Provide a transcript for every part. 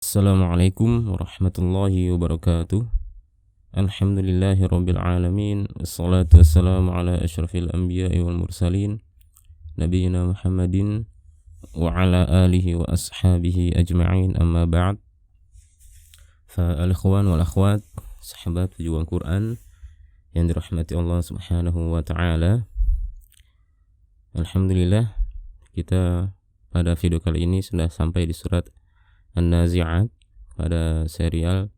Assalamualaikum warahmatullahi wabarakatuh. Alhamdulillahi rabbil alamin. Wassalatu wassalamu ala asyrafil anbiya'i wal mursalin nabiyina Muhammadin wa ala alihi wa ashabihi ajma'in, amma ba'd. Al-ikhwan wal akhwat, sahabat pejuang Quran yang dirahmati Allah Subhanahu wa taala. Alhamdulillah, kita pada video kali ini sudah sampai di surat An-Nazi'at pada serial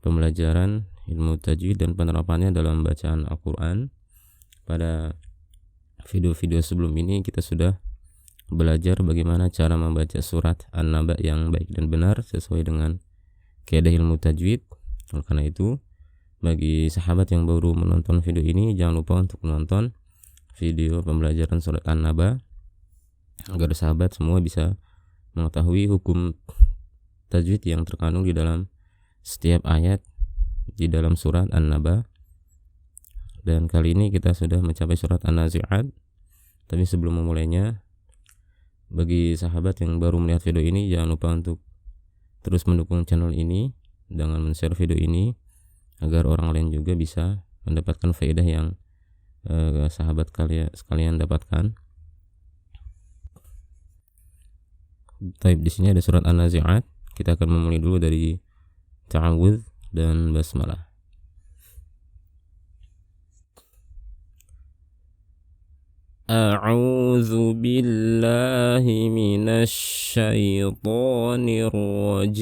pembelajaran ilmu tajwid dan penerapannya dalam bacaan Al-Quran. Pada video-video sebelum ini kita sudah belajar bagaimana cara membaca surat An-Naba yang baik dan benar sesuai dengan kaidah ilmu tajwid. Oleh karena itu, bagi sahabat yang baru menonton video ini, jangan lupa untuk menonton video pembelajaran surat An-Naba agar sahabat semua bisa mengetahui hukum tajwid yang terkandung di dalam setiap ayat di dalam surat An-Naba. Dan kali ini kita sudah mencapai surat An-Nazi'at. Tapi sebelum memulainya, bagi sahabat yang baru melihat video ini, jangan lupa untuk terus mendukung channel ini dengan men-share video ini agar orang lain juga bisa mendapatkan faedah yang sahabat sekalian dapatkan. Taib, di sini ada surat An-Nazi'at. Kita akan memulai dulu dari ta'awudz dan basmalah. A'udzu billahi minasy syaithanir rajim.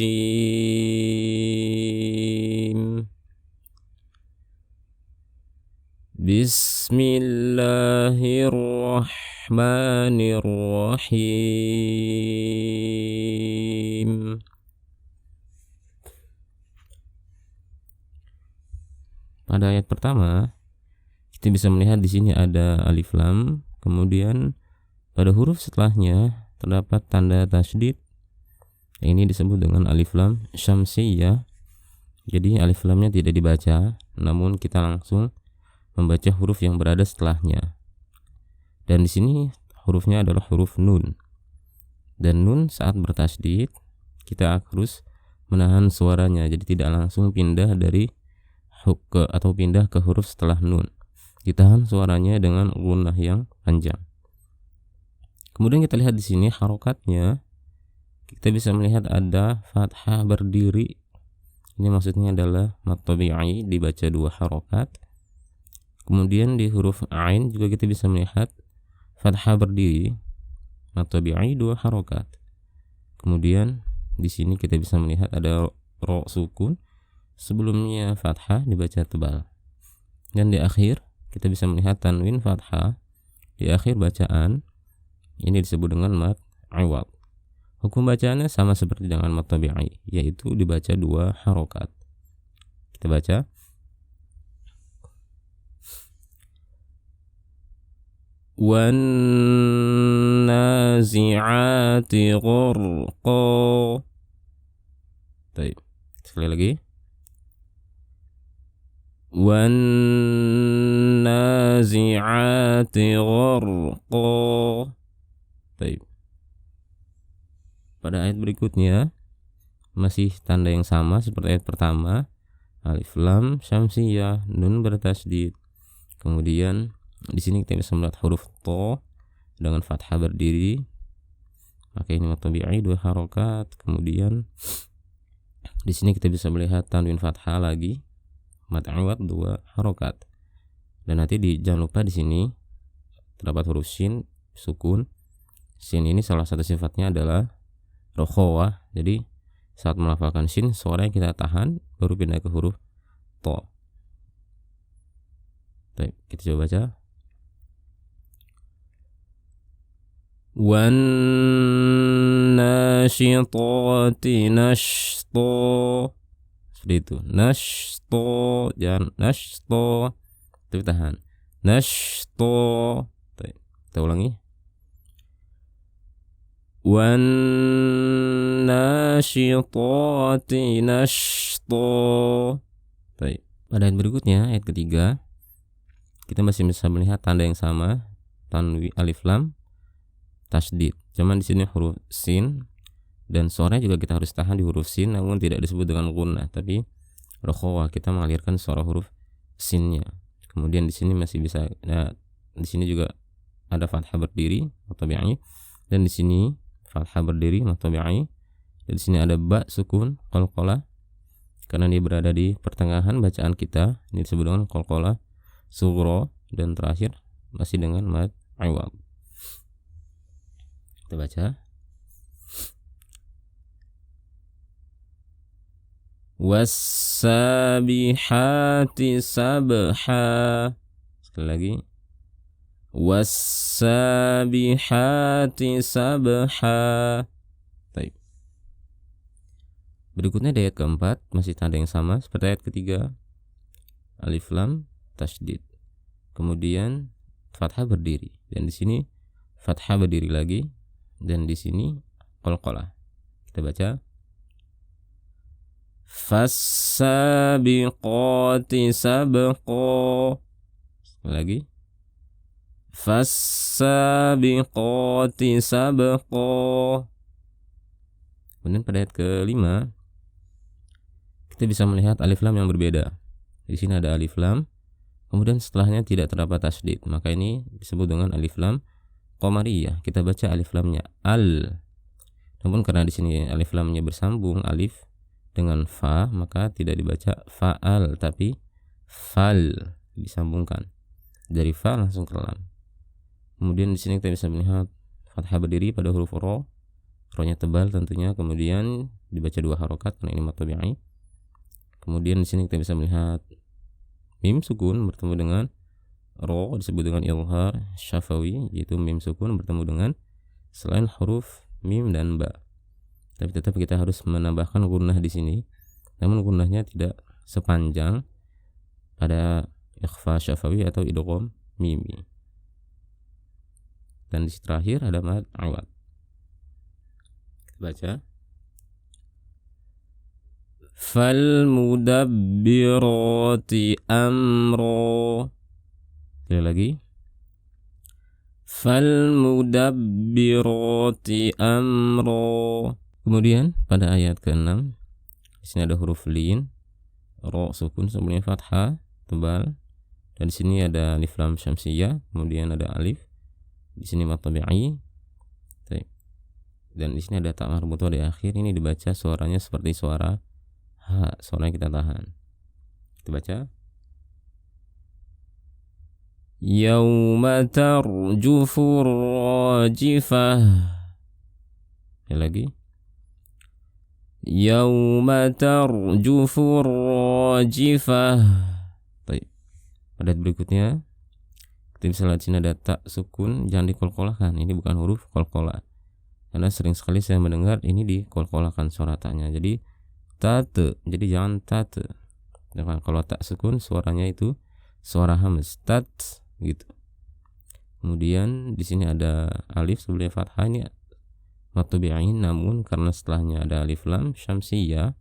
Bismillahirrahmanirrahim. Pada ayat pertama, kita bisa melihat di sini ada alif lam, kemudian pada huruf setelahnya terdapat tanda tasydid. Ini disebut dengan alif lam syamsiyah. Jadi alif lamnya tidak dibaca, namun kita langsung membaca huruf yang berada setelahnya. Dan di sini hurufnya adalah huruf nun. Dan nun saat bertasydid kita harus menahan suaranya, jadi tidak langsung pindah dari pindah ke huruf setelah nun. Ditahan suaranya dengan gunnah yang panjang. Kemudian kita lihat di sini harokatnya. Kita bisa melihat ada fathah berdiri. Ini maksudnya adalah mad tabi'i, dibaca 2 harokat. Kemudian di huruf ain juga kita bisa melihat fathah berdiri, mad tabi'i 2 harokat. Kemudian di sini kita bisa melihat ada ro sukun, sebelumnya fathah dibaca tebal. Dan di akhir kita bisa melihat tanwin fathah di akhir bacaan. Ini disebut dengan mad iwad. Hukum bacaannya sama seperti dengan mad tabi'i, yaitu dibaca 2 harokat. Kita baca wan nazi'ati ghurqa. Baik, sekali lagi. Wan nazi'ati gharqa. Baik. Pada ayat berikutnya masih tanda yang sama seperti ayat pertama. Alif lam syamsiyah, nun bertasydid. Kemudian di sini kita bisa melihat huruf ta dengan fathah berdiri. Maka ini mad tabi'i 2 harokat. Kemudian di sini kita bisa melihat tanwin fathah lagi, mad iwad 2 harokat. Dan nanti jangan lupa di sini terdapat huruf shin sukun. Shin ini salah satu sifatnya adalah rokhawah. Jadi saat melafalkan shin, suaranya kita tahan baru pindah ke huruf to. Baik, kita coba baca. Wan nasyitati nashta. Seperti itu. Nashto, jangan nashto, tapi tahan. Nashto. Kita ulangi. Wan nasyitati nashto. Baik. Pada ayat berikutnya, ayat ketiga, kita masih bisa melihat tanda yang sama, tanwin alif lam tasydid. Cuman di sini huruf sin dan suaranya juga kita harus tahan di huruf sin, namun tidak disebut dengan gunnah, tapi rokhawah, kita mengalirkan suara huruf sinnya. Kemudian di sini masih bisa, nah di sini juga ada fathah berdiri matabi'i, dan di sini fathah berdiri matabi'i, dan di sini ada ba sukun qalqalah karena dia berada di pertengahan bacaan kita, ini disebut dengan qalqalah sughra, dan terakhir masih dengan mad iwad. Kita baca was-sabihati sabha. Sekali lagi was-sabihati sabha. Baik. Berikutnya di ayat keempat masih tanda yang sama seperti ayat ketiga, alif lam tasydid, kemudian fathah berdiri, dan di sini fathah berdiri lagi, dan di sini qalqalah. Kita baca fas-sabiqati sabqa. Sekali lagi fas-sabiqati sabqa. Kemudian pada ayat kelima kita bisa melihat alif lam yang berbeda. Di sini ada alif lam, kemudian setelahnya tidak terdapat tasydid, maka ini disebut dengan alif lam qamariyah. Kita baca alif lamnya al. Namun karena di sini alif lamnya bersambung alif dengan fa, maka tidak dibaca fa'al tapi fal, disambungkan dari fa langsung ke lam. Kemudian di sini kita bisa melihat fathah berdiri pada huruf ro, ro-nya tebal tentunya, kemudian dibaca 2 harokat karena ini mad tabi'i. Kemudian di sini kita bisa melihat mim sukun bertemu dengan ro, disebut dengan izhar syafawi, yaitu mim sukun bertemu dengan selain huruf mim dan ba. Tapi tetap kita harus menambahkan gunnah di sini. Namun gunnahnya tidak sepanjang pada ikhfa syafawi atau idgham mimi. Dan di terakhir ada mad iwad. Kita baca fal mudabbirati amro. Sekali lagi fal mudabbirati amro. Kemudian pada ayat ke-6 di sini ada huruf lin, ro sukun sebelumnya fathah tebal, dan di sini ada alif lam syamsiyah, kemudian ada alif, di sini mad tabi'i, dan di sini ada ta marbutah di akhir. Ini dibaca suaranya seperti suara ha, suaranya kita tahan. Kita baca yauma tarjufur rajifah. Sekali lagi yauma tarjufur rajifah. Baik. Pada berikutnya kita bisa lihat sini ada tak sukun, jangan dikolkolahkan. Ini bukan huruf kolkolah, karena sering sekali saya mendengar ini dikolkolahkan suara taknya. Jadi tate, jadi jangan tate. Nah, kalau tak sukun suaranya itu suara hamz, tat gitu. Kemudian di sini ada alif sebelumnya fathah, ini mad tabi'i, namun karena setelahnya ada alif lam syamsiyah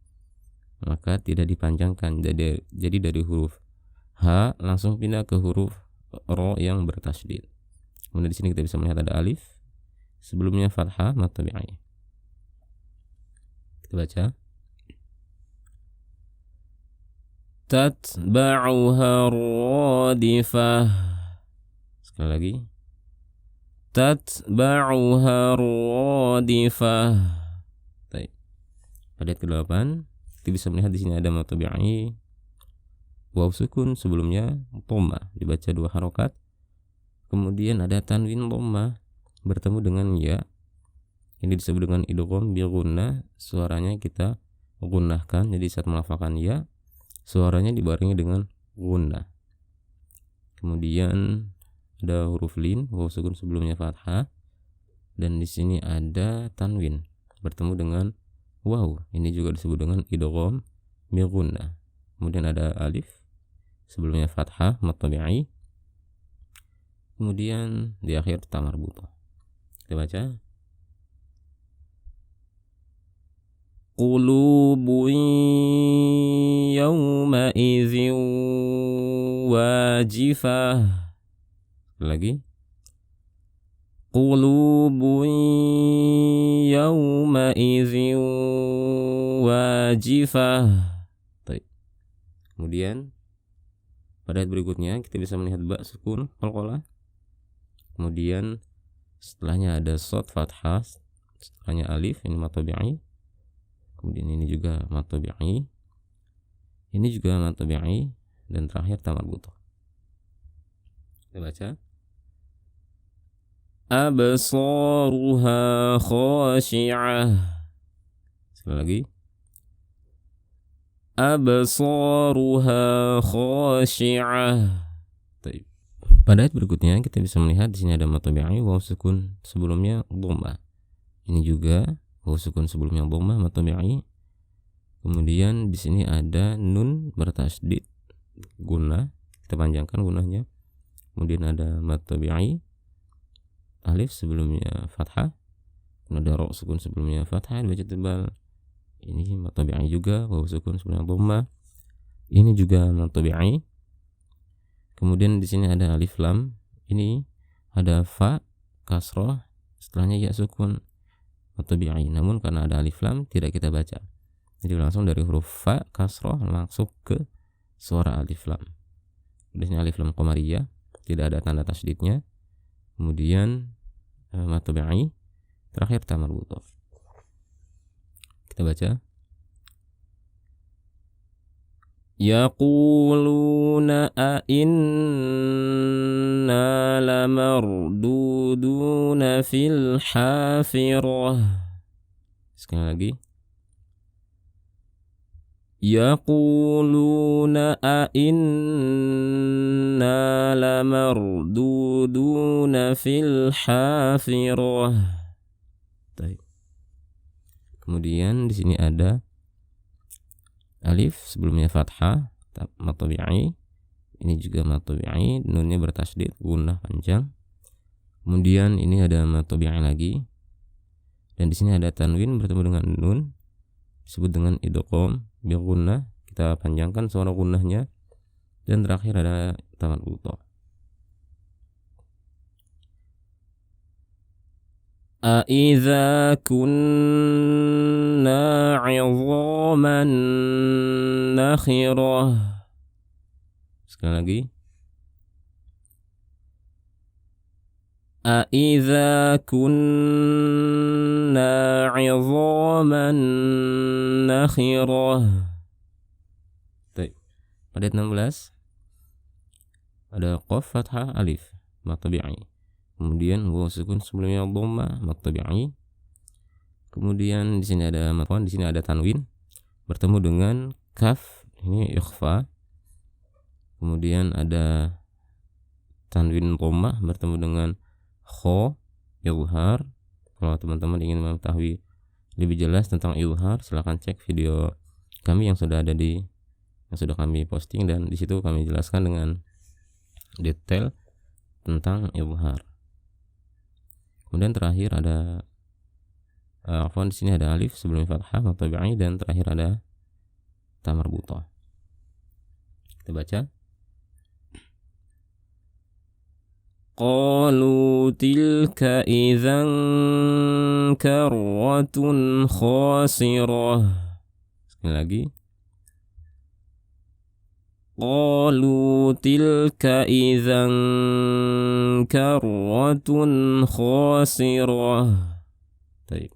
maka tidak dipanjangkan. Jadi dari huruf ha langsung pindah ke huruf ro yang bertasydid. Kemudian di sini kita bisa melihat ada alif sebelumnya fathah mad tabi'i. Kita baca tatba'uha radifah. Sekali lagi tatba'uha radifah. Baik. Pada ayat ke-8 kita bisa melihat di sini ada mad tabi'i, waw sukun sebelumnya dhamma, dibaca 2 harokat. Kemudian ada tanwin dhamma bertemu dengan ya. Ini disebut dengan idgham bi gunnah, suaranya kita gunnahkan. Jadi saat melafalkan ya, suaranya dibarengi dengan gunnah. Kemudian ada huruf lin, waw sukun sebelumnya fathah, dan di sini ada tanwin bertemu dengan waw. Ini juga disebut dengan idgham bi gunnah. Kemudian ada alif sebelumnya fathah mad tabi'i. Kemudian di akhir ta marbutah. Kita baca qulubun yawma idzin wajifah. Lagi qulubun yawma'idhin wajifah. Baik. Kemudian pada ayat berikutnya kita bisa melihat ba sukun qalqalah. Kemudian setelahnya ada shad fathah, setelahnya alif, ini mad tabi'i. Kemudian ini juga mad tabi'i. Ini juga mad tabi'i dan terakhir ta marbutah. Kita baca. Absaruha khashi'ah. Sekali lagi. Absaruha khashi'ah. Baik. Pada ayat berikutnya kita bisa melihat di sini ada mad tabi'i waw sukun sebelumnya dhammah. Ini juga waw sukun sebelumnya dhammah mad tabi'i. Kemudian di sini ada nun bertasydid gunnah, kita panjangkan gunnahnya. Kemudian ada mad tabi'i alif sebelumnya fathah. Kemudian ada ra sukun sebelumnya fathah dibaca tebal. Ini mad tabi'i juga waw sukun sebelumnya dhammah. Ini juga mad tabi'i. Kemudian di sini ada alif lam, ini ada fa kasrah, setelahnya ya sukun mad tabi'i. Namun karena ada alif lam tidak kita baca. Jadi langsung dari huruf fa kasrah masuk ke suara alif lam. Di sini alif lam qamariyah, tidak ada tanda tasydidnya. Kemudian mad tabi'i, terakhir ta marbutah. Kita baca. Yaquluna a inna lamarduduna fil hafirah. Sekali lagi. Yaquluna a inna lamarduduna fil hafirah. Baik. Kemudian di sini ada alif sebelumnya fathah mad tabi'i. Ini juga mad tabi'i, nunnya bertasydid gunnah panjang. Kemudian ini ada mad tabi'i lagi. Dan di sini ada tanwin bertemu dengan nun, disebut dengan idgham bi gunnah, kita panjangkan suara gunnahnya. Dan terakhir ada ta marbutah. A'iza kunna 'idhaman nakhirah. Sekali lagi. A'iza kunna 'idhaman nakhirah. Baik. Pada ayat 16 ada qaf fathah alif mad tabi'i. Kemudian waw sukun sebelumnya dhammah mad tabi'i. Kemudian di sini ada mad, di sini ada tanwin bertemu dengan kaf, ini ikhfa. Kemudian ada tanwin dhammah bertemu dengan kha izhar. Kalau teman-teman ingin mengetahui lebih jelas tentang izhar, silahkan cek video kami yang sudah kami posting, dan di situ kami jelaskan dengan detail tentang izhar. Kemudian terakhir ada di sini ada alif sebelum fathah mad tabi'i, dan terakhir ada ta marbutah. Kita baca. Qalu tilka idzan karratun khasirah. Sekali lagi. Qalu tilka idzan karratun khasirah. Baik.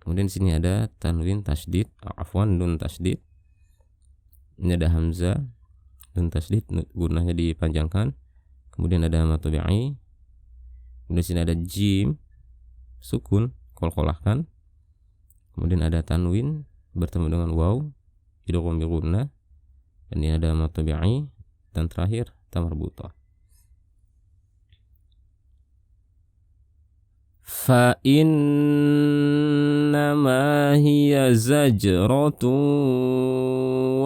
Kemudian di sini ada tanwin tasydid, nun tasydid. Ini ada hamzah, nun tasydid, gunnahnya dipanjangkan. Kemudian ada mad tabi'i. Kemudian di sini ada jim sukun, qalqalahkan. Kemudian ada tanwin bertemu dengan waw, idgham bi gunnah. Dan ini ada mad tabi'i, dan terakhir ta marbutah. Fa innama hiya zajratun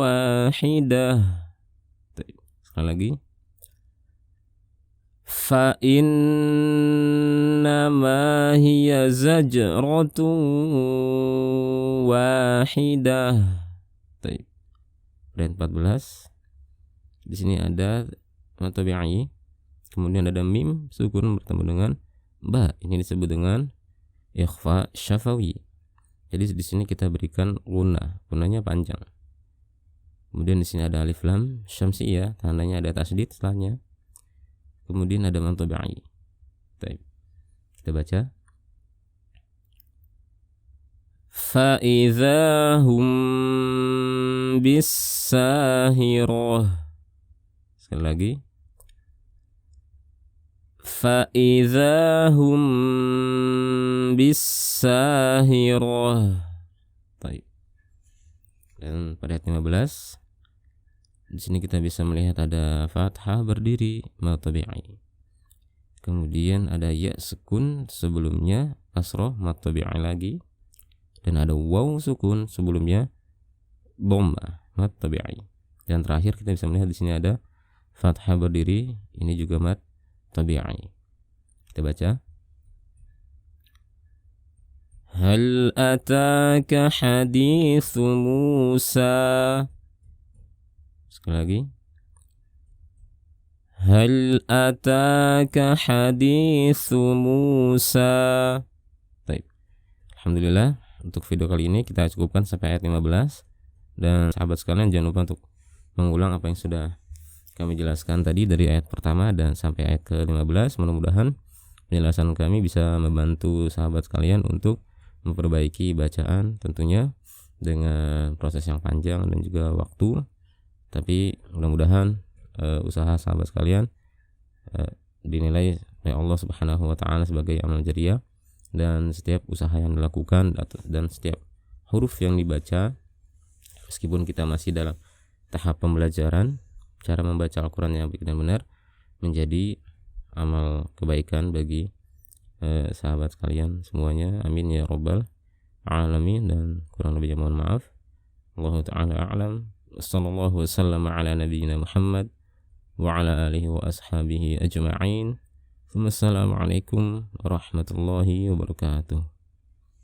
wahidah. Sekali lagi. Fa innama hiya zajratun wahidah. Baik. Dan 14. Di sini ada mad tabi'i. Kemudian ada mim sukun bertemu dengan ba. Ini disebut dengan ikhfa syafawi. Jadi di sini kita berikan gunnah, gunnahnya panjang. Kemudian di sini ada alif lam syamsiyah, tandanya ada tasydid setelahnya. Kemudian ada mad tabi'i. Baik. Kita baca. Fa idza hum bis-sahirah. Sekali lagi. Fa idza hum bis-sahirah. Baik. Dan pada ayat 15 di sini kita bisa melihat ada fathah berdiri mad tabi'i. Kemudian ada ya sukun sebelumnya kasrah mad tabi'i lagi, dan ada waw sukun sebelumnya dhamma mad tabi'i. Dan terakhir kita bisa melihat di sini ada fathah berdiri, ini juga mad tabi'i. Kita baca. Hal ataka hadithu Musa. Sekali lagi. Hal ataka hadithu Musa. Baik. Alhamdulillah, untuk video kali ini kita cukupkan sampai ayat 15. Dan sahabat sekalian jangan lupa untuk mengulang apa yang sudah kami jelaskan tadi dari ayat pertama dan sampai ayat ke-15. Mudah-mudahan penjelasan kami bisa membantu sahabat sekalian untuk memperbaiki bacaan, tentunya dengan proses yang panjang dan juga waktu. Tapi mudah-mudahan usaha sahabat sekalian dinilai oleh Allah Subhanahu wa taala sebagai amal jariah, dan setiap usaha yang dilakukan dan setiap huruf yang dibaca, meskipun kita masih dalam tahap pembelajaran cara membaca Al-Qur'an yang baik dan benar, menjadi amal kebaikan bagi sahabat sekalian semuanya. Amin ya rabbal alamin. Dan kurang lebihnya mohon maaf. Allahu ta'ala a'lam. Sallallahu wasallam ala nabiyyina Muhammad wa ala alihi wa ashabihi ajma'in. Assalamualaikum warahmatullahi wabarakatuh.